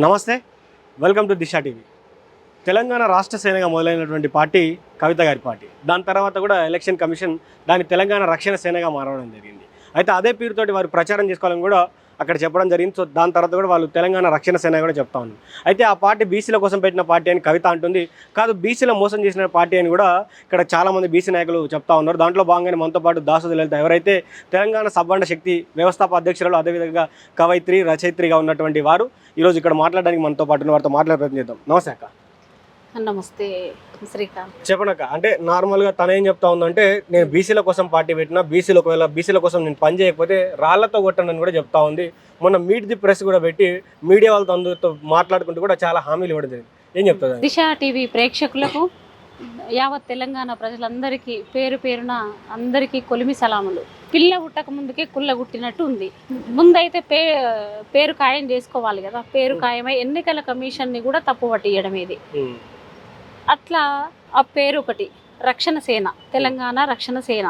నమస్తే, welcome to Disha TV. Telangana రాష్ట్ర సేనగా మొదలైనటువంటి పార్టీ కవిత గారి పార్టీ. దాని తర్వాత కూడా ఎలక్షన్ కమిషన్ దాని తెలంగాణ రక్షణ సేనగా మారడం జరిగింది. అయితే అదే పేరుతోటి వారు ప్రచారం చేసుకోవాలని కూడా అక్కడ చెప్పడం జరిగింది. సో దాని తర్వాత కూడా వాళ్ళు తెలంగాణ రక్షణ సేన కూడా చెప్తా ఉన్నారు. అయితే ఆ పార్టీ బీసీల కోసం పెట్టిన పార్టీ అని కవిత అంటుంది. కాదు, బీసీల మోసం చేసిన పార్టీ అని కూడా ఇక్కడ చాలామంది బీసీ నాయకులు చెప్తా ఉన్నారు. దాంట్లో భాగంగానే మనతో పాటు దాసోజు లలిత ఎవరైతే తెలంగాణ సబ్బండ శక్తి వ్యవస్థాపక అధ్యక్షురాలు, అదేవిధంగా కవయిత్రి రచయిత్రిగా ఉన్నటువంటి వారు ఈరోజు ఇక్కడ మాట్లాడడానికి మనతో పాటు ఉన్న వారితో మాట్లాడే ప్రయత్నం చేద్దాం. నమస్తే అక్క. నమస్తే శ్రీకాంత్. చెప్పనక్క, అంటే నార్మల్గా తను ఏం చెప్తా ఉందంటే, నేను బీసీల కోసం పార్టీ పెట్టినా, బీసీలు ఒకవేళ బీసీల కోసం నేను పని చేయకపోతే రాళ్లతో కొట్టనని కూడా చెప్తా ఉంది. మొన్న మీట్ ది ప్రెస్ కూడా పెట్టి మీడియా వాళ్ళతో అందరితో మాట్లాడుకుంటూ కూడా చాలా హామీలు ఇవ్వడం జరిగింది. ఏం చెప్తుంది? దిశ టీవీ ప్రేక్షకులకు, యావత్ తెలంగాణ ప్రజలందరికీ పేరు పేరున అందరికీ కొలిమి సలాములు. పిల్ల పుట్టక ముందుకే కుల్ల గుట్టినట్టు ఉంది. ముందైతే పేరు ఖాయం చేసుకోవాలి కదా. పేరు ఖాయమై ఎన్నికల కమిషన్ని కూడా తప్పు పట్టియడం ఇది. అట్లా ఆ పేరు ఒకటి రక్షణ సేన, తెలంగాణ రక్షణ సేన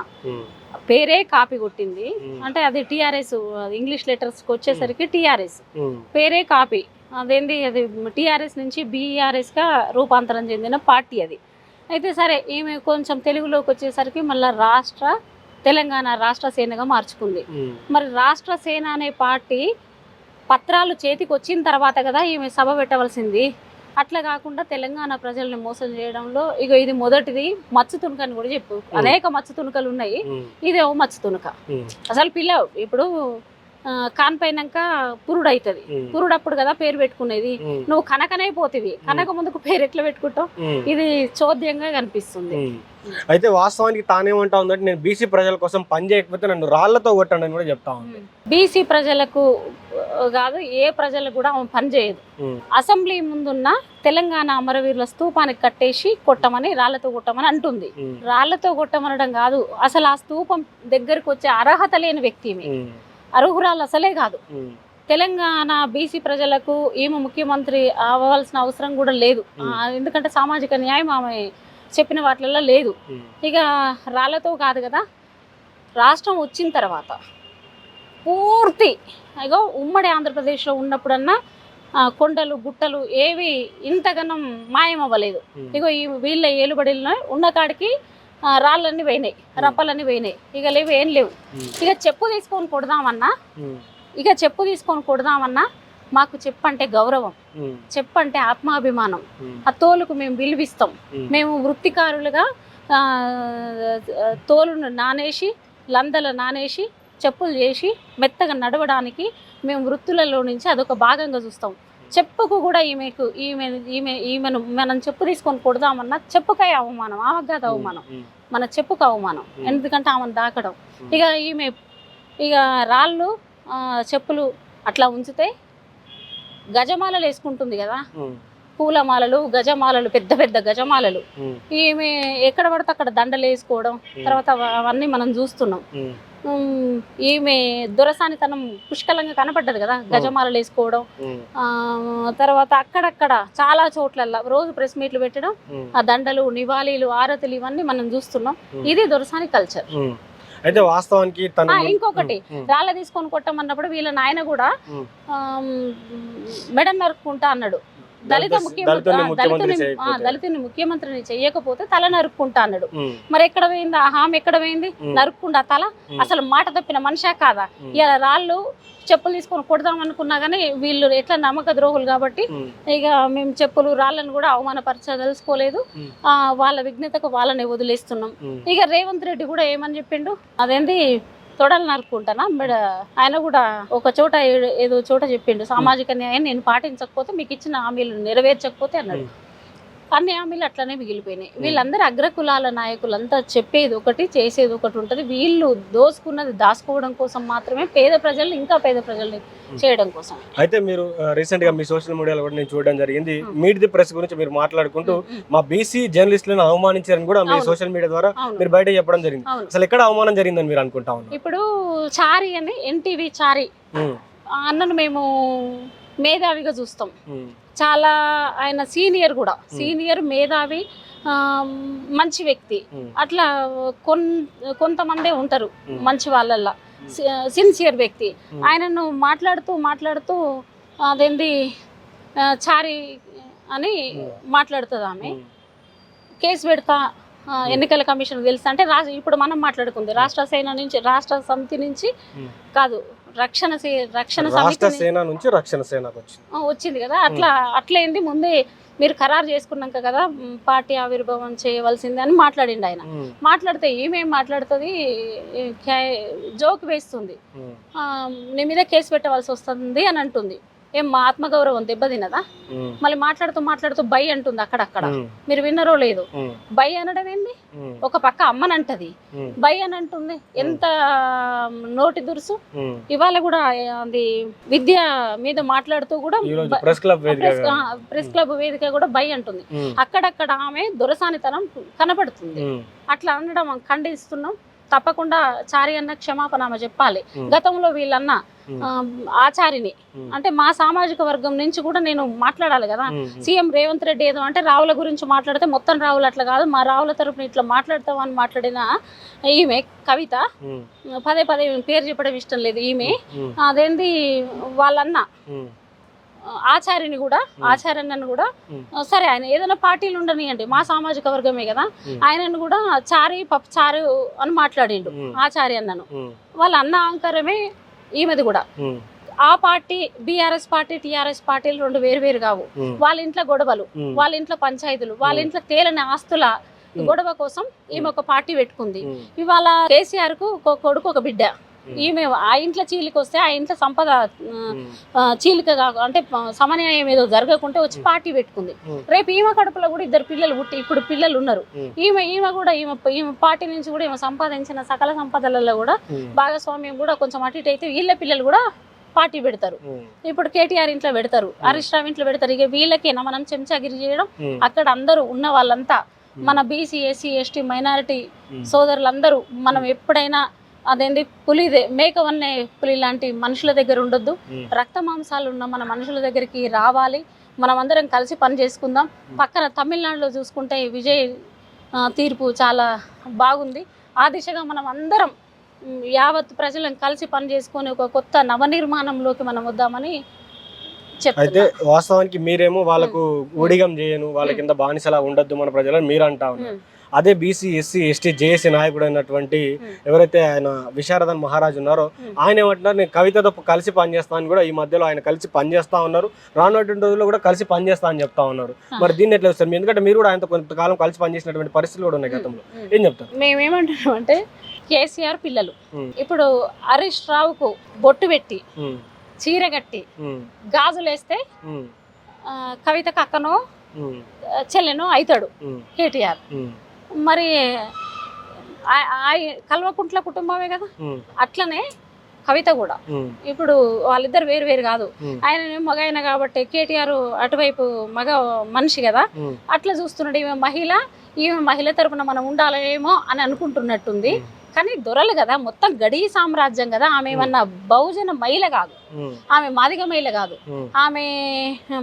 పేరే కాపీ కొట్టింది. అంటే అది టీఆర్ఎస్, ఇంగ్లీష్ లెటర్స్కి వచ్చేసరికి టీఆర్ఎస్ పేరే కాపీ. అదేంటి, అది టీఆర్ఎస్ నుంచి బీఆర్ఎస్గా రూపాంతరం చెందిన పార్టీ అది. అయితే సరే, ఈమె కొంచెం తెలుగులోకి వచ్చేసరికి మళ్ళీ తెలంగాణ రాష్ట్ర సేనగా మార్చుకుంది. మరి రాష్ట్ర సేన అనే పార్టీ పత్రాలు చేతికి వచ్చిన తర్వాత కదా ఈమె సభ పెట్టవలసింది. అట్లా కాకుండా తెలంగాణ ప్రజల్ని మోసం చేయడంలో ఇది మొదటిది. మచ్చు తునక అని కూడా చెప్పు, అనేక మచ్చు తునకలు ఉన్నాయి, ఇదే ఓ మచ్చు తునక. అసలు పిల్ల ఇప్పుడు కాన్పైనాక పురుడు అవుతుంది. పురుడప్పుడు కదా పేరు పెట్టుకునేది. నువ్వు కనకనైపోతివి, కనక ముందుకు పేరు ఎట్లా పెట్టుకుంటావు? ఇది చోద్యంగా కనిపిస్తుంది. అయితే వాస్తవానికి తానేమంటా ఉందంటే, నేను బీసీ ప్రజల కోసం పని చేయకపోతే నన్ను రాళ్లతో కొట్టండి అని కూడా చెప్తా ఉంది. బీసీ ప్రజలకు కాదు, ఏ ప్రజలకు కూడా ఆమె పని చేయదు. అసెంబ్లీ ముందున్న తెలంగాణ అమరవీరుల స్తూపానికి కట్టేసి కొట్టమని, రాళ్లతో కొట్టమని అంటుంది. రాళ్లతో కొట్టమనడం కాదు, అసలు ఆ స్తూపం దగ్గరకు వచ్చే అర్హత లేని వ్యక్తి, అర్హురాలు అసలే కాదు. తెలంగాణ బీసీ ప్రజలకు ఈమె ముఖ్యమంత్రి అవ్వాల్సిన అవసరం కూడా లేదు. ఎందుకంటే సామాజిక న్యాయం ఆమె చెప్పిన వాటిల్లో లేదు. ఇక రాళ్లతో కాదు కదా, రాష్ట్రం వచ్చిన తర్వాత పూర్తి ఉమ్మడి ఆంధ్రప్రదేశ్లో ఉన్నప్పుడన్నా కొండలు గుట్టలు ఏవి ఇంతగానం మాయం అవ్వలేదు. వీళ్ళ ఏలుబడిలో ఉన్న కాడికి రాళ్ళన్నీ పోయినాయి, రప్పలన్నీ పోయినాయి. ఇక లేవు, ఏం లేవు. ఇక చెప్పు తీసుకొని కొడదామన్నా మాకు చెప్పంటే గౌరవం, చెప్పంటే ఆత్మాభిమానం. ఆ తోలుకు మేము విలువిస్తాం. మేము వృత్తికారులుగా తోలును నానేసి, లందల నానేసి, చెప్పులు చేసి మెత్తగా నడవడానికి మేము వృత్తులలో నుంచి అదొక భాగంగా చూస్తాం. చెప్పుకు కూడా ఈమెను మనం చెప్పు తీసుకొని కొడదామన్నా చెప్పుకాయ అవమానం, ఆమెకు కాదు అవమానం, మన చెప్పుకు అవమానం. ఎందుకంటే ఆమెను దాకడం. ఇక రాళ్ళు చెప్పులు అట్లా ఉంచితే గజమాలలు వేసుకుంటుంది కదా, పూలమాలలు, గజమాలలు, పెద్ద పెద్ద గజమాలలు. ఈమె ఎక్కడ పడితే అక్కడ దండలు వేసుకోవడం, తర్వాత అవన్నీ మనం చూస్తున్నాం. ఈమె దొరసానితనం పుష్కలంగా కనపడ్డది కదా, గజమాలలు వేసుకోవడం. తర్వాత అక్కడక్కడ చాలా చోట్ల రోజు ప్రెస్ మీట్లు పెట్టడం, ఆ దండలు, నివాళీలు, ఆరతులు ఇవన్నీ మనం చూస్తున్నాం. ఇది దొరసాని కల్చర్. అయితే వాస్తవానికి ఇంకొకటి, రాళ్ళ తీసుకొని కొట్టమన్నప్పుడు వీళ్ళ నాయన కూడా మెడ నరుక్కుంటా అన్నాడు. దళితుని ముఖ్యమంత్రిని చెయ్యకపోతే తల నరుక్కుంటా అన్నాడు. మరి ఎక్కడ పోయింది ఆ హామీ? ఎక్కడ పోయింది? నరుక్కుండా తల. అసలు మాట తప్పిన మనిషా కాదా? ఇలా రాళ్ళు చెప్పులు తీసుకొని కొడదాం అనుకున్నా కానీ వీళ్ళు ఎట్లా నమ్మక ద్రోహులు కాబట్టి ఇక మేము చెప్పులు రాళ్ళను కూడా అవమానపరచదలుచుకోలేదు. వాళ్ళ విఘ్నతకు వాళ్ళని వదిలేస్తున్నాం. ఇక రేవంత్ రెడ్డి కూడా ఏమని చెప్పిండు, అదేంటి తొడలు నరుక్కుంటానా, ఆయన కూడా ఒక చోట ఏదో చోట చెప్పిండు, సామాజిక న్యాయం నేను పాటించకపోతే, మీకు ఇచ్చిన హామీలు నెరవేర్చకపోతే అన్నాడు. అన్ని హామీలు అట్లనే మిగిలిపోయినాయి. వీళ్ళందరూ అగ్రకులాల నాయకులంతా చెప్పేది ఒకటి, చేసేది ఒకటి ఉంటుంది. వీళ్ళు దోసుకున్నది దాచుకోవడం కోసం మాత్రమే, పేద ప్రజల్ని ఇంకా పేద ప్రజల్ని చేయడం కోసం. అయితే మీరు రీసెంట్ గా మీ సోషల్ మీడియాలో కూడా నేను చూడడం జరిగింది, మీట్ ది ప్రెస్ గురించి మీరు మాట్లాడుకుంటూ మా బీసీ జర్నలిస్టులను అవమానించారని కూడా మీ సోషల్ మీడియా ద్వారా మీరు బయట చెప్పడం జరిగింది. అసలు ఎక్కడ అవమానం జరిగిందని మీరు అనుకుంటా ఉన్నారు? ఇప్పుడు చారి అని, ఎన్టీవీ చారి అన్నను మేము మేధావిగా చూస్తాం. చాలా ఆయన సీనియర్ కూడా, సీనియర్, మేధావి, మంచి వ్యక్తి. అట్లా కొంతమందే ఉంటారు మంచి వాళ్ళల్లో, సిన్సియర్ వ్యక్తి. ఆయనను మాట్లాడుతూ అదేంది చారి అని మాట్లాడుతుంది ఆమె. కేసు పెడతా ఎన్నికల కమిషన్ తెలుసు అంటే ఇప్పుడు మనం మాట్లాడుకుంది రాష్ట్ర సేన నుంచి, రాష్ట్ర సమితి నుంచి కాదు, రక్షణ సేన నుంచి రక్షణ సేనకు వచ్చింది కదా. అట్లయింది ముందే మీరు ఖరారు చేసుకున్నాక కదా పార్టీ ఆవిర్భావం చేయవలసింది అని మాట్లాడిండు ఆయన. మాట్లాడితే ఏమేం మాట్లాడుతుంది, జోక్ వేస్తుంది, నీ మీద కేసు పెట్టవలసి వస్తుంది అని అంటుంది. ఏం మా ఆత్మగౌరవం దెబ్బతిన్నదా? మళ్ళీ మాట్లాడుతూ బై అంటుంది అక్కడక్కడ. మీరు విన్నరో లేదు, బై అనడం ఏంది? ఒక పక్క అమ్మనంటది, బై అని అంటుంది. ఎంత నోటి దురుసు! ఇవాళ కూడా అది విద్య మీద మాట్లాడుతూ కూడా ప్రెస్ క్లబ్ వేదిక కూడా బై అంటుంది. అక్కడక్కడ ఆమె దొరసానితనం కనపడుతుంది. అట్లా అనడం ఖండిస్తున్నాం. తప్పకుండా చారి అన్న క్షమాపణ చెప్పాలి. గతంలో వీళ్ళన్న ఆచారిని అంటే మా సామాజిక వర్గం నుంచి కూడా నేను మాట్లాడాలి కదా. సీఎం రేవంత్ రెడ్డి ఏదో అంటే రావుల గురించి మాట్లాడితే మొత్తం రావులు అట్లా కాదు, మా రావుల తరపున ఇట్లా మాట్లాడతామని మాట్లాడిన ఈమె కవిత, పదే పేరు చెప్పడం ఇష్టం లేదు, ఈమె అదేంది వాళ్ళన్న ఆచార్యని కూడా, ఆచార్యన్నను కూడా, సరే ఆయన ఏదైనా పార్టీలు ఉండనియండి, మా సామాజిక వర్గమే కదా, ఆయనను కూడా చారు అని మాట్లాడిండు ఆచార్య అన్నను. వాళ్ళ అన్న అహంకారమే ఈమెది కూడా. ఆ పార్టీ బీఆర్ఎస్ పార్టీ టీఆర్ఎస్ పార్టీలు రెండు వేరు కావు. వాళ్ళ ఇంట్లో గొడవలు, వాళ్ళ ఇంట్లో పంచాయతీలు, వాళ్ళ ఇంట్లో తేలని ఆస్తుల గొడవ కోసం ఈమె ఒక పార్టీ పెట్టుకుంది. ఇవాళ కేసీఆర్ కు ఒక కొడుకు ఒక బిడ్డ. ఈమె ఆ ఇంట్లో చీలిక వస్తే ఆ ఇంట్లో సంపద చీలిక అంటే సమన్యాయం ఏదో జరగకుంటే వచ్చి పార్టీ పెట్టుకుంది. రేపు ఈమె కడుపులో కూడా 2 పిల్లలు పుట్టి ఇప్పుడు పిల్లలు ఉన్నారు. ఈమె కూడా ఈమె పార్టీ నుంచి కూడా ఈమె సంపాదించిన సకల సంపదలలో కూడా భాగస్వామ్యం కూడా కొంచెం అటు ఇటు అయితే వీళ్ళ పిల్లలు కూడా పార్టీ పెడతారు. ఇప్పుడు కేటీఆర్ ఇంట్లో పెడతారు, హరీష్ రావు ఇంట్లో పెడతారు. ఇక వీళ్ళకేనా మనం చెంచాగిరి చేయడం? అక్కడ అందరూ ఉన్న వాళ్ళంతా మన బీసీ ఎస్సీ ఎస్టీ మైనారిటీ సోదరులందరూ మనం ఎప్పుడైనా అదేంటి మేకవన్నే పులి లాంటి మనుషుల దగ్గర ఉండొద్దు, రక్త మాంసాలు ఉన్న మన మనుషుల దగ్గరికి రావాలి. మనం అందరం కలిసి పని చేసుకుందాం. పక్కన తమిళనాడులో చూసుకుంటే విజయ్ తీర్పు చాలా బాగుంది. ఆ దిశగా మనం అందరం యావత్ ప్రజలను కలిసి పని చేసుకొని ఒక కొత్త నవనిర్మాణంలోకి మనం వద్దామని చెప్తాను. అయితే వాస్తవానికి మీరేమో వాళ్ళకు ఊడిగం చేయను, వాళ్ళ కింద బానిసలా ఉండొద్దు మన ప్రజలను మీరు అంటా ఉన్నారు. అదే బీసీ ఎస్సీ ఎస్టీ జేఏసీ నాయకుడు అయినటువంటి ఎవరైతే ఆయన విశారదన్ మహారాజ్ ఉన్నారో ఆయన ఏమంటున్నారు, నేను కవితతో కలిసి పనిచేస్తాను కూడా, ఈ మధ్యలో ఆయన కలిసి పనిచేస్తా ఉన్నారు, రానున్నటువంటి రోజుల్లో కూడా కలిసి పనిచేస్తా అని చెప్తా ఉన్నారు. మరి దీన్ని ఎట్లా వస్తారు? ఎందుకంటే మీరు కూడా ఆయనతో కొంతకాలం కలిసి పనిచేసినటువంటి పరిస్థితులు కూడా ఉన్నాయి గతంలో, ఏం చెప్తారు? మేమేమంటున్నాం అంటే కేసీఆర్ పిల్లలు ఇప్పుడు హరీష్ రావుకు బొట్టు పెట్టి చీర కట్టి గాజులేస్తే కవితకు అక్కనో చెల్లెనో అవుతాడు కేటీఆర్. మరి కల్వకుంట్ల కుటుంబమే కదా, అట్లనే కవిత కూడా. ఇప్పుడు వాళ్ళిద్దరు వేరు కాదు. ఆయన మగ అయిన కాబట్టి కేటీఆర్ అటువైపు మగ మనిషి కదా, అట్లా చూస్తున్నాడు. ఈమె మహిళ తరపున మనం ఉండాలేమో అని అనుకుంటున్నట్టుంది. కానీ దొరలు కదా, మొత్తం గడి సామ్రాజ్యం కదా. ఆమె ఏమన్నా బహుజన మహిళ కాదు, ఆమె మాదిగ మహిళ కాదు, ఆమె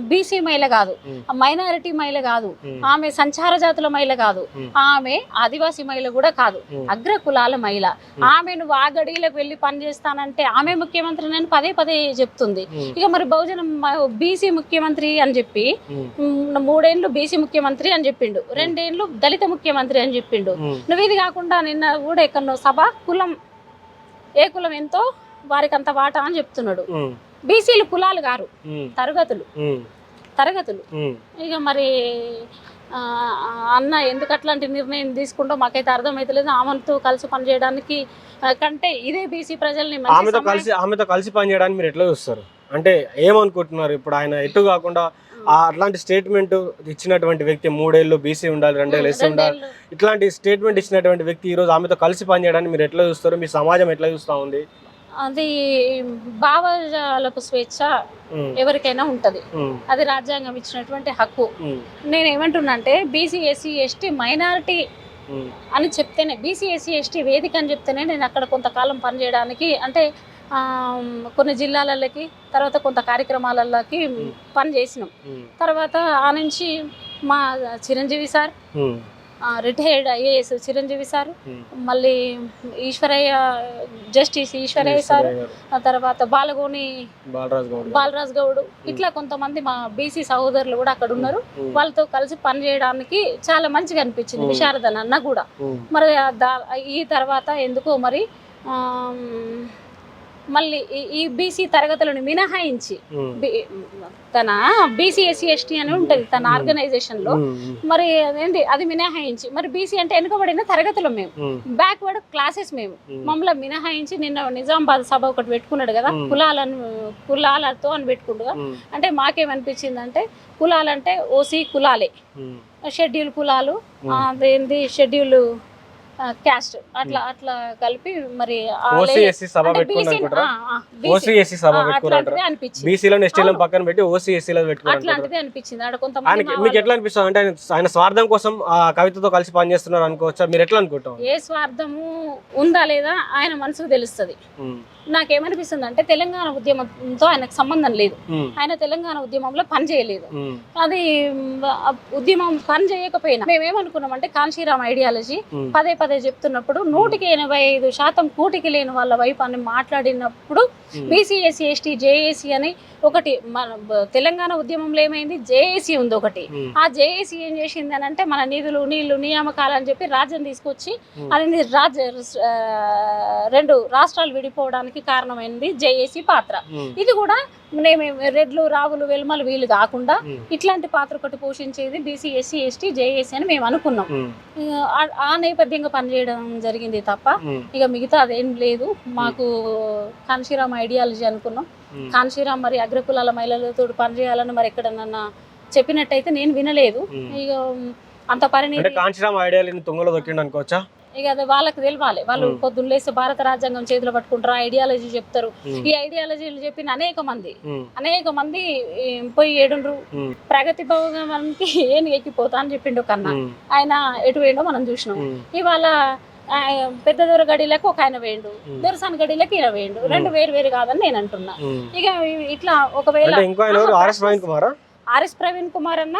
బీసీ మహిళ కాదు, మైనారిటీ మహిళ కాదు, ఆమె సంచార జాతుల మహిళ కాదు, ఆమె ఆదివాసీ మహిళ కూడా కాదు, అగ్ర కులాల మహిళ. ఆమె నువ్వు ఆ గడిలకు వెళ్ళి పని చేస్తానంటే ఆమె ముఖ్యమంత్రి నేను పదే చెప్తుంది. ఇక మరి బహుజన బీసీ ముఖ్యమంత్రి అని చెప్పి 3 ఏళ్ళు బీసీ ముఖ్యమంత్రి అని చెప్పిండు, 2 ఏళ్ళు దళిత ముఖ్యమంత్రి అని చెప్పిండు. నువ్వు ఇది కాకుండా నిన్న కూడా ఎక్కడో సభ కులం ఏ కులం ఎంతో వారికి అంత వాటా అని చెప్తున్నాడు. బీసీలు కులాలు గారు, తరగతులు. ఇక మరి అన్న ఎందుకు అట్లాంటి నిర్ణయం తీసుకుంటో మాకైతే అర్థమైతలేదు. ఆమెతో కలిసి పనిచేయడానికి కంటే ఇదే బీసీ ప్రజల్ని ఆమెతో కలిసి పనిచేయడానికి మీరు ఎట్లా చూస్తారు? అంటే ఏమనుకుంటున్నారు? ఇప్పుడు ఆయన ఎటు కాకుండా అట్లాంటి స్టేట్మెంట్ ఇచ్చినటువంటి వ్యక్తి 3 ఏళ్ళు బీసీ ఉండాలి, 2 ఏళ్ళు ఎస్సీ ఉండాలి, ఇట్లాంటి స్టేట్మెంట్ ఇచ్చినటువంటి వ్యక్తి ఈ రోజు ఆమెతో కలిసి పనిచేయడానికి మీరు ఎట్లా చూస్తారు? మీ సమాజం ఎట్లా చూస్తా ఉంది? అది భావజాలపు స్వేచ్ఛ ఎవరికైనా ఉంటది, అది రాజ్యాంగం ఇచ్చినటువంటి హక్కు. నేను ఏమంటున్నా అంటే బీసీ ఎస్సీ ఎస్టీ మైనారిటీ అని చెప్తేనే, బీసీ ఎస్సీ ఎస్టీ వేదిక అని చెప్తేనే నేను అక్కడ కొంతకాలం పనిచేయడానికి, అంటే కొన్ని జిల్లాలకి తర్వాత కొంత కార్యక్రమాలకి పని చేసినాం. తర్వాత ఆ నుంచి మా Chiranjeevi sir retired IAS Chiranjeevi sir, మళ్ళీ ఈశ్వరయ్య జస్టిస్ ఈశ్వరయ్య సారు, ఆ తర్వాత బాలరాజ్ గౌడ్, ఇట్లా కొంతమంది మా బీసీ సహోదరులు కూడా అక్కడ ఉన్నారు. వాళ్ళతో కలిసి పని చేయడానికి చాలా మంచిగా అనిపించింది విశారదన్ అన్న కూడా. మరి ఈ తర్వాత ఎందుకో మరి మళ్ళీ ఈ బీసీ తరగతులను మినహాయించి తన బీసీ ఎస్సీ ఎస్టీ అని ఉంటుంది తన ఆర్గనైజేషన్ లో, మరి అదేంటి అది మినహాయించి, మరి బీసీ అంటే వెనుకబడిన తరగతులు మేము, బ్యాక్వర్డ్ క్లాసెస్ మేము, మమ్మల్ని మినహాయించి నిన్న నిజామాబాద్ సభ ఒకటి పెట్టుకున్నాడు కదా, కులాలతో అని పెట్టుకుంటుగా. అంటే మాకేమనిపించింది అంటే కులాలంటే ఓసీ కులాలే, షెడ్యూల్ కులాలు, అదేంటి షెడ్యూల్ క్యాస్ట్, అట్లా అట్లా కలిపి మరి అట్లాంటిది అనిపించింది. ఆడ కొంతమంది మీకు ఎట్లా అనిపిస్తుంది అంటే ఆయన స్వార్థం కోసం కవితతో కలిసి పనిచేస్తున్నారు అనుకోవచ్చా, మీరు ఎట్లా అనుకుంటాం? ఏ స్వార్థము ఉందా లేదా ఆయన మనసుకు తెలుస్తుంది. నాకేమనిపిస్తుంది అంటే తెలంగాణ ఉద్యమంతో ఆయనకు సంబంధం లేదు, ఆయన తెలంగాణ ఉద్యమంలో పని చేయలేదు. అది ఉద్యమం పని చేయకపోయినా మేమేమనుకున్నామంటే కాంశీరామ్ ఐడియాలజీ పదే పదే చెప్తున్నప్పుడు 185% కూటికి లేని వాళ్ళ వైపు అని మాట్లాడినప్పుడు బీసీ ఎస్సీ ఎస్టీ జేఏసీ అని ఒకటి మన తెలంగాణ ఉద్యమంలో ఏమైంది, జేఏసీ ఉంది ఒకటి. ఆ జేఏసీ ఏం చేసింది అని అంటే మన నిధులు నీళ్లు నియామకాలు అని చెప్పి రాజ్యం తీసుకొచ్చి అది రెండు రాష్ట్రాలు విడిపోవడానికి కారణమైంది జేఏసీ పాత్ర. ఇది కూడా రెడ్లు రావులు వెల్మలు వీళ్ళు కాకుండా ఇట్లాంటి పాత్ర ఒకటి పోషించేది బీసీ ఎస్సీ ఎస్టీ జేఏసీ అని మేము అనుకున్నాం. ఆ నేపథ్యంగా పనిచేయడం జరిగింది తప్ప ఇక మిగతా అదేం లేదు. మాకు కాంశీరామ్ ఐడియాలజీ అనుకున్నాం. కాంశీరామ్ మరి అగ్రకులాల మహిళలతో పనిచేయాలని మరి ఎక్కడన్నా చెప్పినట్టయితే నేను వినలేదు. ఇక అంత పరిణితి కాంశీరామ్ ఐడియాలజీ తుంగలో దొక్కిండు అనుకోవచ్చా? ఇక అది వాళ్ళకి తెలియాలి. వాళ్ళు పొద్దున్న లేసి భారత రాజ్యాంగం చేతిలో పట్టుకుంటారు, ఐడియాలజీ చెప్తారు. ఈ ఐడియాలజీలు చెప్పిన అనేక మంది పోయి ఏడుండ్రు. ప్రగతి భవనానికి ఏం ఎక్కిపోతా అని చెప్పిండు కన్నా, ఆయన ఎటు వేయండో మనం చూసినాం. ఇవాళ పెద్ద దొర గడిలకు ఒక ఆయన వేయండు, దొరసాని గడిలకు ఈయన వేయండు, రెండు వేరు వేరు కాదని నేను అంటున్నా. ఇక ఇట్లా ఒకవేళ ఆర్ఎస్ ప్రవీణ్ కుమార్ అన్న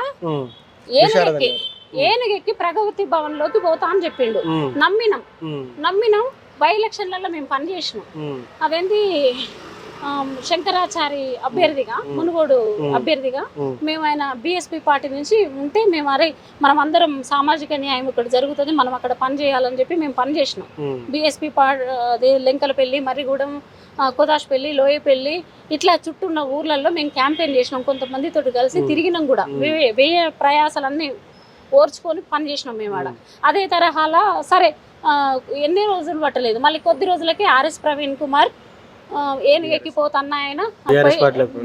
ఏనుగెక్కి ప్రగతి భవన్ లోకి పోతా అని చెప్పిండు. నమ్మినాం. బై ఎలక్షన్లలో మేము పనిచేసినాం. అదేంటి శంకరాచారి అభ్యర్థిగా, మునుగోడు అభ్యర్థిగా మేము ఆయన బీఎస్పీ పార్టీ నుంచి ఉంటే మేము మనం అందరం సామాజిక న్యాయం ఇక్కడ జరుగుతుంది, మనం అక్కడ పని చేయాలని చెప్పి మేము పని చేసినాం. బీఎస్పీ పార్టీ లెంకలపల్లి, మర్రిగూడెం, కోదాష్పల్లి, లోయపల్లి ఇట్లా చుట్టూన్న ఊర్లలో మేము క్యాంపెయిన్ చేసినాం. కొంతమందితో కలిసి తిరిగినాం కూడా. వ్యయ ప్రయాసాలన్నీ ఓర్చుకొని పని చేసినాం మేము ఆడ. అదే తరహాలో సరే ఎన్ని రోజులు పట్టలేదు, మళ్ళీ కొద్ది రోజులకి ఆర్ఎస్ ప్రవీణ్ కుమార్ ఏనుగెక్కిపోతున్నా ఆయన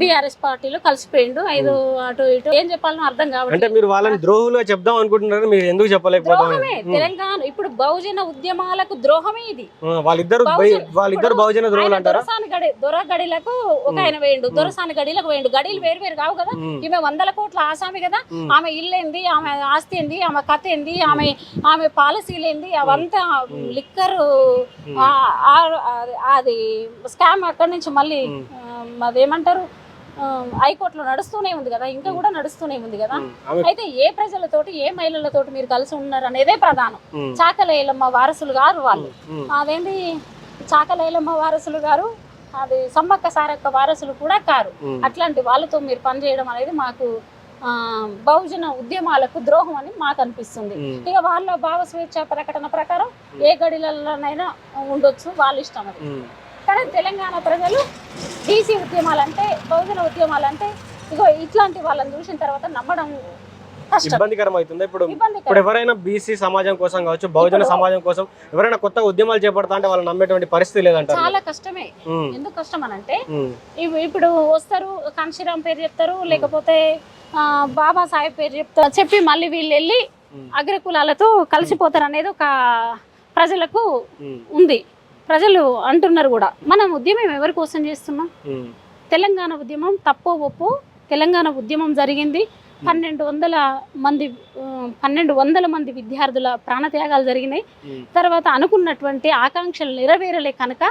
బీఆర్ఎస్ పార్టీలో కలిసిపోయిండు. ఐదు అటు ఇటు ఏం చెప్పాలని అర్థం కావట్లేదు. మీరు వాళ్ళని ద్రోహులుగా చెప్దాం అనుకుంటున్నారు, మీరు ఎందుకు చెప్పలేకపోతారు? తెలంగాణ ఇప్పుడు బహుజన ఉద్యమాలకు ద్రోహమే ఇది. వాళ్ళిద్దరు బహుజన ద్రోహులు అంటారా? దొరగడిలకు ఒక ఆయన వేయండు, దొరసాని గడిలకు వేయండు. గడిలు వేరు వేరు కావు కదా. ఈమె 100 కోట్ల ఆసామి కదా. ఆమె ఇల్లు ఏంది, ఆమె ఆస్తి ఏంది, ఆమె కథ ఏంది, ఆమె పాలసీలు ఏంది, అవంతా లిక్కర్ అది స్కామ్ అక్కడి నుంచి మళ్ళీ అదేమంటారు హైకోర్టులో నడుస్తూనే ఉంది కదా, ఇంకా కూడా నడుస్తూనే ఉంది కదా. అయితే ఏ ప్రజలతోటి ఏ మహిళలతోటి మీరు కలిసి ఉన్నారు అనేదే ప్రధానం. చాకలేలమ్మ వారసులు గారు వాళ్ళు, అదేంటి చాకలేలమ్మ వారసులు గారు, అది సమ్మక్క సారక్క వారసులు కూడా కారు. అట్లాంటి వాళ్ళతో మీరు పనిచేయడం అనేది మాకు బహుజన ఉద్యమాలకు ద్రోహం అని మాకు అనిపిస్తుంది. ఇక వాళ్ళ భావ స్వేచ్ఛ ప్రకటన ప్రకారం ఏ గడిలలోనైనా ఉండొచ్చు, వాళ్ళ ఇష్టం అది. కానీ తెలంగాణ ప్రజలు బీసీ ఉద్యమాలంటే, బహుజన ఉద్యమాలంటే ఇగో ఇట్లాంటి వాళ్ళని చూసిన తర్వాత నమ్మడం ఇబ్బందికరం అవుతుంది. ఇప్పుడు ఎవరైనా బీసీ సమాజం కోసం కావచ్చు, బహుజన సమాజం కోసం ఎవరైనా కొత్త ఉద్యమాలు చేపడతా అంటే వాళ్ళు నమ్మేటువంటి పరిస్థితి లేదంట. చాలా కష్టమే. ఎందుకు కష్టం అని అంటే ఇప్పుడు వస్తారు, కాంశీరామ్ పేరు చెప్తారు, లేకపోతే బాబా సాహెబ్ పేరు చెప్తారు, చెప్పి మళ్ళీ వీళ్ళు వెళ్ళి అగ్రకులాలతో కలిసిపోతారు అనేది ఒక ప్రజలకు ఉంది. ప్రజలు అంటున్నారు కూడా. మనం ఉద్యమం ఎవరి కోసం చేస్తున్నాం? తెలంగాణ ఉద్యమం తప్పో ఒప్పో తెలంగాణ ఉద్యమం జరిగింది. 1200 మంది విద్యార్థుల ప్రాణత్యాగాలు జరిగినాయి. తర్వాత అనుకున్నటువంటి ఆకాంక్షలు నెరవేరలే కనుక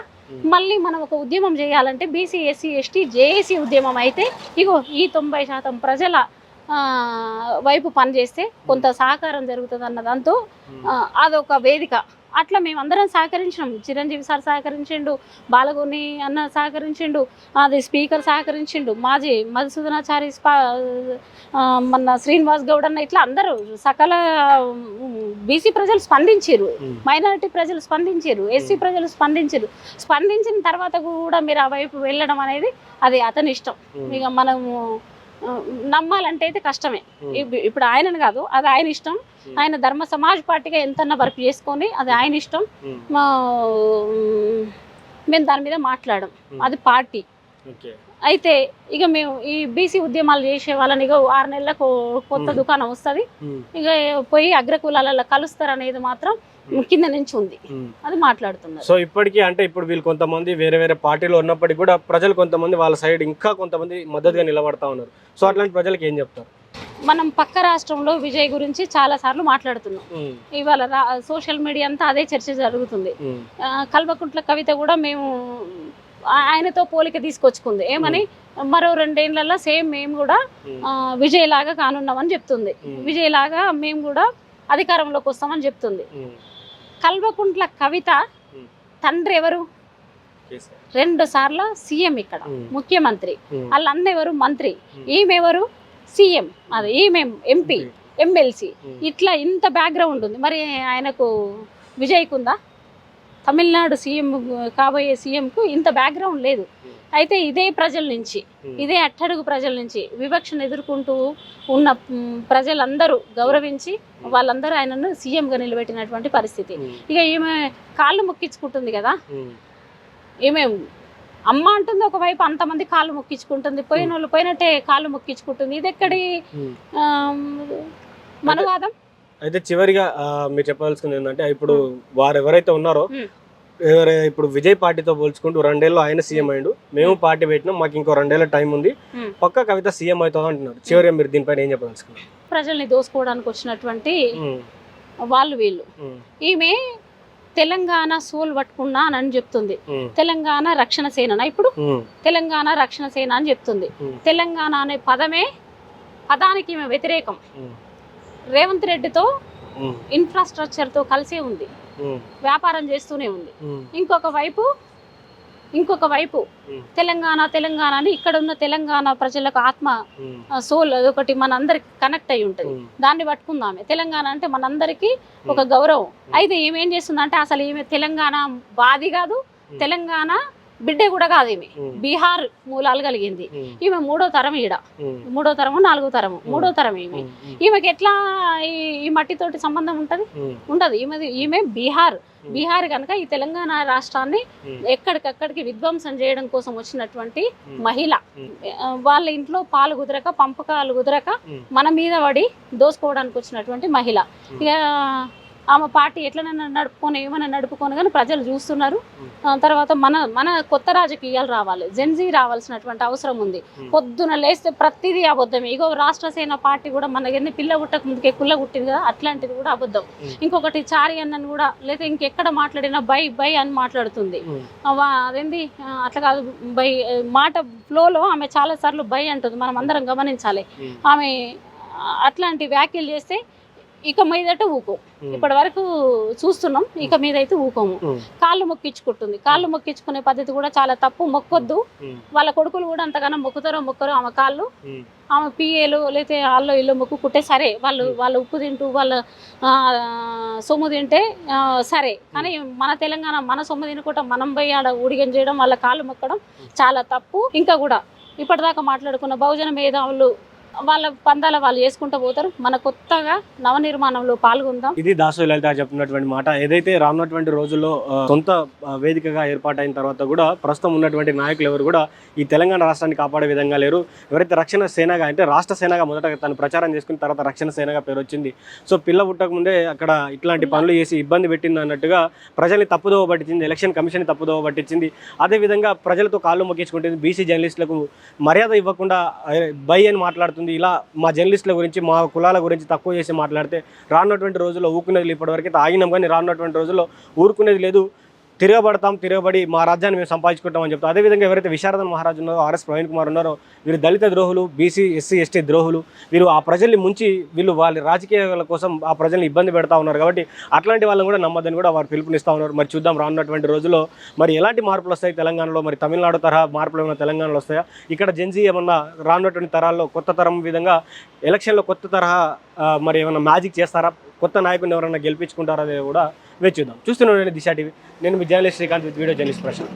మళ్ళీ మనం ఒక ఉద్యమం చేయాలంటే బీసీ ఎస్సీ ఎస్టీ జేఏసీ ఉద్యమం అయితే ఇగో ఈ 90% ప్రజల వైపు పనిచేస్తే కొంత సహకారం జరుగుతుంది అన్న దాంతో అదొక వేదిక. అట్లా మేమందరం సహకరించినాం. చిరంజీవి సార్ సహకరించిండు, బాలగోని అన్న సహకరించిండు, అది స్పీకర్ సహకరించిండు, మాజీ మధుసూదనాచారి మన శ్రీనివాస్ గౌడ్ అన్న, ఇట్లా అందరూ సకల బీసీ ప్రజలు స్పందించారు, మైనారిటీ ప్రజలు స్పందించారు, ఎస్సీ ప్రజలు స్పందించారు. స్పందించిన తర్వాత కూడా మీరు ఆ వైపు వెళ్ళడం అనేది అది అతని ఇష్టం. ఇక మనము నమ్మాలంటే అయితే కష్టమే. ఇప్పుడు ఆయనను కాదు, అది ఆయన ఇష్టం. ఆయన ధర్మ సమాజ్ పార్టీగా ఎంతన్నా వర్క్ చేసుకొని అది ఆయన ఇష్టం. మేము దాని మీద మాట్లాడడం, అది పార్టీ. అయితే ఇక మేము ఈ బీసీ ఉద్యమాలు చేసే వాళ్ళని ఇక 6 నెలలకు కొత్త దుకాణం వస్తుంది, ఇక పోయి అగ్రకులాలలో కలుస్తారు అనేది మాత్రం కింద నుంచి ఉంది, అది మాట్లాడుతున్నారు. సో ఇప్పటికీ అంటే ఇప్పుడు వీళ్ళు కొంతమంది వేరే వేరే పార్టీలో ఉన్నప్పటికీ కూడా ప్రజలు కొంతమంది వాళ్ళ సైడ్ ఇంకా కొంతమంది మద్దతుగా నిలబడతా ఉన్నారు. సో అట్లాంటి ప్రజలకు ఏం చెప్తారు? మనం పక్క రాష్ట్రంలో విజయ్ గురించి చాలా సార్లు మాట్లాడుతున్నాం. ఇవాళ సోషల్ మీడియా అంతా అదే చర్చ జరుగుతుంది. కల్వకుంట్ల కవిత కూడా మేము ఆయనతో పోలిక తీసుకొచ్చుకుంది. ఏమని మరో 2 ఏళ్లలో సేమ్ మేము కూడా విజయ్ లాగా కానున్నామని చెప్తుంది. విజయ్ లాగా మేము కూడా అధికారంలోకి వస్తామని చెప్తుంది. కల్వకుంట్ల కవిత తండ్రి ఎవరు? 2 సార్లు సీఎం, ఇక్కడ ముఖ్యమంత్రి. వాళ్ళన్న ఎవరు? మంత్రి. ఈమెవరు? సీఎం. అది ఈమె ఎంపీ, ఎమ్మెల్సీ. ఇట్లా ఇంత బ్యాక్గ్రౌండ్ ఉంది. మరి ఆయనకు విజయ్కు ఉందా? తమిళనాడు సీఎం కాబోయే సీఎంకు ఇంత బ్యాక్గ్రౌండ్ లేదు. అయితే ఇదే ప్రజల నుంచి, ఇదే అట్టడుగు ప్రజల నుంచి వివక్షను ఎదుర్కొంటూ ఉన్న ప్రజలందరూ గౌరవించి వాళ్ళందరూ ఆయనను సీఎంగా నిలబెట్టినటువంటి పరిస్థితి. ఇక ఈమె కాళ్ళు మొక్కించుకుంటుంది కదా, ఈమె అమ్మ అంటుంది ఒకవైపు, అంతమంది కాళ్ళు మొక్కించుకుంటుంది, పోయిన వాళ్ళు పోయినట్టే కాళ్ళు మొక్కించుకుంటుంది. ఇది ఎక్కడి మనవాదం? అయితే చివరిగా మీరు చెప్పాల్సింది ఏంటంటే, ఇప్పుడు వారు ఎవరైతే ఉన్నారో ఇప్పుడు విజయ్ పార్టీతో పోల్చుకుంటూ 2 ఏళ్ళు ఆయన సీఎం అయ్యిండు, మేము పార్టీ పెట్టినాం, మాకు ఇంకో 2 ఏళ్ళ టైం ఉంది, పక్క కవిత సీఎం అవుతాం అంటున్నారు. చివరిగా మీరు దీనిపైన ఏం చెప్పదలుచుకున్నారు? ప్రజల్ని దోసుకోవడానికి వచ్చినటువంటి వాళ్ళు వీళ్ళు. ఈమె తెలంగాణ సోల్ పట్టుకున్నా అని చెప్తుంది. తెలంగాణ రక్షణ సేన, ఇప్పుడు తెలంగాణ రక్షణ సేన అని చెప్తుంది. తెలంగాణ అనే పదానికి ఈమె వ్యతిరేకం. రేవంత్ రెడ్డితో ఇన్ఫ్రాస్ట్రక్చర్ తో కలిసే ఉంది, వ్యాపారం చేస్తూనే ఉంది. ఇంకొక వైపు తెలంగాణ అని ఇక్కడ ఉన్న తెలంగాణ ప్రజలకు ఆత్మ సోల్ అదొకటి మనందరికి కనెక్ట్ అయి ఉంటుంది. దాన్ని పట్టుకుందామే. తెలంగాణ అంటే మనందరికీ ఒక గౌరవం. అయితే ఏమేం చేస్తుందంటే అసలు ఈమె తెలంగాణ బాది కాదు, తెలంగాణ బిడ్డ కూడా కాదు. ఈమె బీహార్ మూలాలు కలిగింది. ఈమె 3వ తరం, 3వ తరము 4వ తరము 3వ తరం. ఈమెకి ఎట్లా ఈ మట్టితోటి సంబంధం ఉండదు. ఈమె బీహార్ కనుక ఈ తెలంగాణ రాష్ట్రాన్ని ఎక్కడికక్కడికి విధ్వంసం చేయడం కోసం వచ్చినటువంటి మహిళ. వాళ్ళ ఇంట్లో పాలు కుదరక, పంపకాలు కుదరక మన మీద పడి దోసుకోవడానికి వచ్చినటువంటి మహిళ. ఇక ఆమె పార్టీ ఎట్లనైనా ఏమైనా నడుపుకొని కానీ ప్రజలు చూస్తున్నారు. తర్వాత మన కొత్త రాజకీయాలు రావాలి, జెన్జీ రావాల్సినటువంటి అవసరం ఉంది. పొద్దున లేస్తే ప్రతిదీ అబద్ధం. ఇగో రాష్ట్ర సేన పార్టీ కూడా మనకి పిల్ల పుట్టక ముందుకే కుల్ల కుట్టింది కదా, అట్లాంటిది కూడా అబద్ధం. ఇంకొకటి చారి అన్నని కూడా లేదా ఇంకెక్కడ మాట్లాడినా బై అని మాట్లాడుతుంది. అదేంది అట్లా కాదు, బై మాట ఫ్లోలో ఆమె చాలా సార్లు బై అంటుంది. మనం అందరం గమనించాలి. ఆమె అట్లాంటి వ్యాఖ్యలు చేస్తే ఇక మీదట ఊకో. ఇప్పటి వరకు చూస్తున్నాం, ఇక మీద అయితే ఊకోము. కాళ్ళు మొక్కించుకుంటుంది. కాళ్ళు మొక్కించుకునే పద్ధతి కూడా చాలా తప్పు. మొక్కొద్దు. వాళ్ళ కొడుకులు కూడా అంతగానో మొక్కరు ఆమె కాళ్ళు. ఆమె పిఏలు లేకపోతే వాళ్ళు ఇల్లు మొక్కుకుంటే సరే, వాళ్ళు ఉప్పు తింటూ వాళ్ళ సొమ్ము తింటే సరే, కానీ మన తెలంగాణ మన సొమ్ము తినకుండా మనం పోయి ఆడ ఊడిగం చేయడం, వాళ్ళ కాళ్ళు మొక్కడం చాలా తప్పు. ఇంకా కూడా ఇప్పటిదాకా మాట్లాడుకున్న బహుజన మేధావులు వాళ్ళ పందాల వాళ్ళు చేసుకుంటూ పోతారు. మన కొత్తగా నవనిర్మాణంలో పాల్గొందాం. ఇది దాసోజు లలిత చెప్పినటువంటి మాట. ఏదైతే రానున్నటువంటి రోజుల్లో సొంత వేదికగా ఏర్పాటైన తర్వాత కూడా ప్రస్తుతం ఉన్నటువంటి నాయకులు ఎవరు కూడా ఈ తెలంగాణ రాష్ట్రాన్ని కాపాడే విధంగా లేరు. ఎవరైతే రక్షణ సేనగా అంటే రాష్ట్ర సేనగా మొదట తను ప్రచారం చేసుకున్న తర్వాత రక్షణ సేనగా పేరు వచ్చింది. సో పిల్ల పుట్టక ముందే అక్కడ ఇట్లాంటి పనులు చేసి ఇబ్బంది పెట్టింది అన్నట్టుగా ప్రజల్ని తప్పుదోవ పట్టించింది, ఎలక్షన్ కమిషన్ తప్పుదోవ పట్టించింది. అదేవిధంగా ప్రజలతో కాళ్ళు మొక్కించుకుంటుంది. బీసీ జర్నలిస్టులకు మర్యాద ఇవ్వకుండా బై అని మాట్లాడుతుంది. ఇలా మా జర్నలిస్టుల గురించి, మా కులాల గురించి తక్కువ చేసి మాట్లాడితే రానున్నటువంటి రోజుల్లో ఊరుకునేది, ఇప్పటివరకు ఆగినాం కానీ రానున్నటువంటి రోజుల్లో ఊరుకునేది లేదు. తిరగబడి మా రాజ్యాన్ని మేము సంపాదించుకుంటామని చెప్తాం. అదేవిధంగా ఎవరైతే విశారదన్ మహారాజు ఉన్నారో, ఆర్ఎస్ ప్రవీణ్ కుమార్ ఉన్నారో, వీరు దళిత ద్రోహులు, బీసీ ఎస్సీ ఎస్టీ ద్రోహులు. వీరు ఆ ప్రజల్ని ముంచి వీళ్ళు వాళ్ళ రాజకీయాల కోసం ఆ ప్రజల్ని ఇబ్బంది పెడతా ఉన్నారు. కాబట్టి అట్లాంటి వాళ్ళని కూడా నమ్మద్దని కూడా వారు పిలుపునిస్తూ ఉన్నారు. మరి చూద్దాం రానున్నటువంటి రోజుల్లో మరి ఎలాంటి మార్పులు వస్తాయి తెలంగాణలో. మరి తమిళనాడు తరహా మార్పులు ఏమైనా తెలంగాణలో వస్తాయా, ఇక్కడ జెన్జీ ఏమన్నా రానున్నటువంటి తరాల్లో కొత్త తరం విధంగా ఎలక్షన్లో కొత్త తరహా మరి ఏమైనా మ్యాజిక్ చేస్తారా, కొత్త నాయకుని ఎవరైనా గెలిపించుకుంటారా అనేది కూడా వేచి చూద్దాం. చూస్తూనే దిశా టీవీ. నేను మీ journalist Srikanth with video journalist Prashanth.